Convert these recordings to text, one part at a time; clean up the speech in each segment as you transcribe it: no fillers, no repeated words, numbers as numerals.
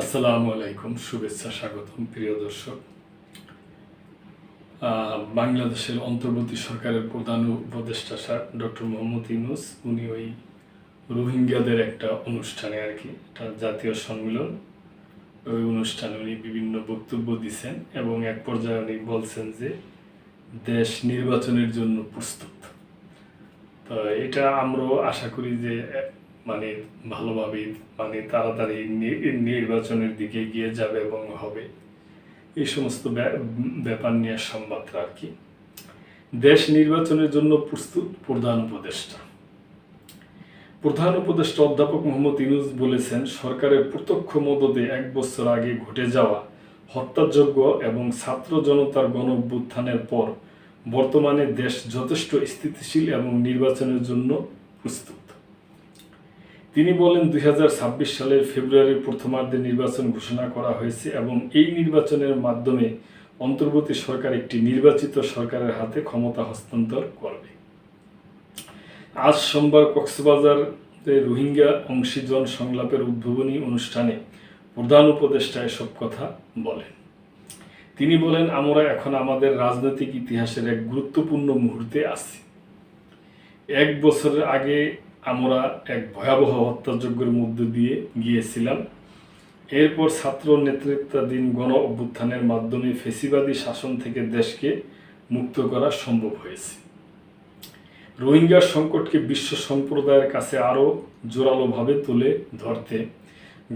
আসসালামু আলাইকুম, শুভেচ্ছা, স্বাগতম প্রিয় দর্শক। বাংলাদেশের অন্তর্বর্তী সরকারের প্রধান উপদেষ্টা ডক্টর মোহাম্মদ ইউনূস উনি ওই রোহিঙ্গাদের একটা অনুষ্ঠানে আর কি, একটা জাতীয় সম্মেলন, ওই অনুষ্ঠানে উনি বিভিন্ন বক্তব্য দিচ্ছেন এবং এক পর্যায়ে উনি বলছেন যে দেশ নির্বাচনের জন্য প্রস্তুত। তো এটা আমরাও আশা করি যে মানে ভালোভাবে তাড়াতাড়ি নির্বাচনের দিকে এগিয়ে যাবে এবং হবে। এই সমস্ত ব্যাপার নিয়ে সংবাদটা আর কি। দেশ নির্বাচনের জন্য প্রস্তুত প্রধান উপদেষ্টা অধ্যাপক মোহাম্মদ ইউনূস বলেছেন, সরকারের প্রত্যক্ষ মদদে 1 বছর আগে ঘটে যাওয়া হত্যাযজ্ঞ এবং ছাত্র জনতার গণ-অভ্যুত্থানের পর বর্তমানে দেশ যথেষ্ট স্থিতিশীল এবং নির্বাচনের জন্য প্রস্তুত। তিনি বলেন, 2026 সালের ফেব্রুয়ারির প্রথমার্ধে নির্বাচন ঘোষণা করা হয়েছে এবং এই নির্বাচনের মাধ্যমে অন্তর্বর্তী সরকার একটি নির্বাচিত সরকারের হাতে ক্ষমতা হস্তান্তর করবে। আজ সোমবার কক্সবাজারে রোহিঙ্গা অংশীজন সংলাপের উদ্বোধনী অনুষ্ঠানে প্রধান উপদেষ্টা এসব কথা বলেন। তিনি বলেন, আমরা এখন আমাদের রাজনৈতিক ইতিহাসের এক গুরুত্বপূর্ণ মুহূর্তে আছি। 1 বছরের আগে আমরা এক ভয়াবহ হত্যাযজ্ঞের মধ্য দিয়ে গিয়েছিলাম। এরপর ছাত্র নেতৃত্বাধীন গণ অভ্যুত্থানের মাধ্যমে ফ্যাসিবাদী শাসন থেকে দেশকে মুক্ত করা সম্ভব হয়েছে। রোহিঙ্গা সংকটকে বিশ্ব সম্প্রদায়ের কাছে আরও জোরালোভাবে তুলে ধরতে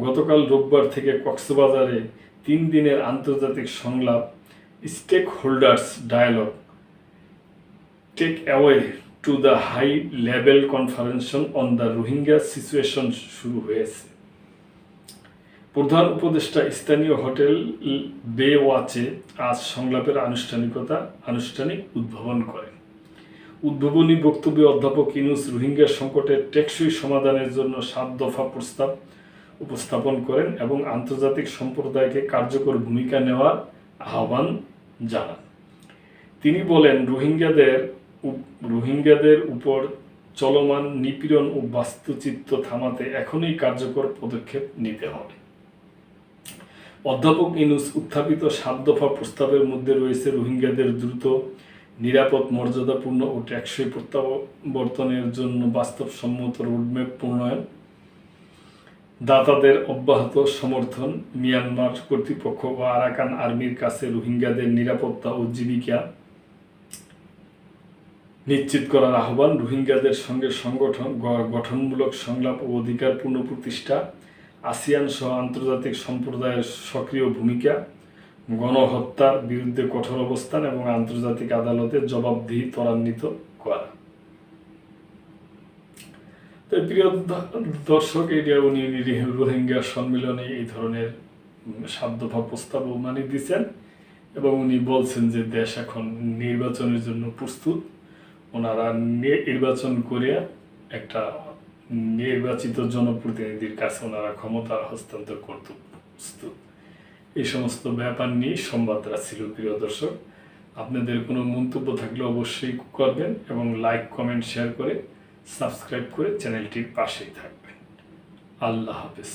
গতকাল রোববার থেকে কক্সবাজারে 3 দিনের আন্তর্জাতিক সংলাপ stakeholders dialogue takeaway to the high level conference on the Rohingya situation শুরু হয়েছে। প্রধান উপদেষ্টা স্থানীয় হোটেল বে ওয়াচে আজ সংলাপের আনুষ্ঠানিক উদ্বোধন করেন। উদ্বোধনী বক্তব্যে অধ্যাপক ইউনূস রোহিঙ্গা সংকটের টেকসই সমাধানের জন্য 7 দফা প্রস্তাব উপস্থাপন করেন এবং আন্তর্জাতিক সম্প্রদায়কে কার্যকর ভূমিকা নেওয়ার আহ্বান জানান। তিনি বলেন, রোহিঙ্গাদের উপর চলমান নিপীড়ন ও বাস্তুচিত্র থামাতে এখনই কার্যকর পদক্ষেপ নিতে হবে। অধ্যাপক ইউনূস উত্থাপিত 7 দফা প্রস্তাবের মধ্যে রয়েছে রোহিঙ্গাদের দ্রুত, নিরাপদ, মর্যাদাপূর্ণ ও টেকসই প্রত্যাবর্তনের জন্য বাস্তবসম্মত রোডম্যাপ প্রণয়ন, দাতাদের অব্যাহত সমর্থন, মিয়ানমার কর্তৃপক্ষ ও আরাকান আর্মির কাছে রোহিঙ্গাদের নিরাপত্তা ও জীবিকা নিশ্চিত করার আহ্বান, রোহিঙ্গাদের সঙ্গে গঠনমূলক সংলাপ ও অধিকার পুনঃপ্রতিষ্ঠা, আসিয়ান সহ আন্তর্জাতিক সম্প্রদায়ের সক্রিয় ভূমিকা, গণহত্যার বিরুদ্ধে কঠোর অবস্থান এবং আন্তর্জাতিক আদালতে জবাবদিহি ত্বরান্বিত করা। তো প্রিয় দর্শক, এটা উনি রোহিঙ্গা সম্মেলনে এই ধরনের 7 দফা প্রস্তাব দিচ্ছেন এবং উনি বলছেন যে দেশ এখন নির্বাচনের জন্য প্রস্তুত। ওনারা নির্বাচন করে একটা নির্বাচিত জনপ্রতিনিধির কাছে ওনারা ক্ষমতা হস্তান্তর করতে প্রস্তুত। এই সমস্ত ব্যাপার নিয়ে সংবাদটা ছিল। প্রিয় দর্শক, আপনাদের কোনো মন্তব্য থাকলে অবশ্যই করবেন এবং লাইক, কমেন্ট, শেয়ার করে সাবস্ক্রাইব করে চ্যানেলটির পাশেই থাকবেন। আল্লাহ হাফেজ।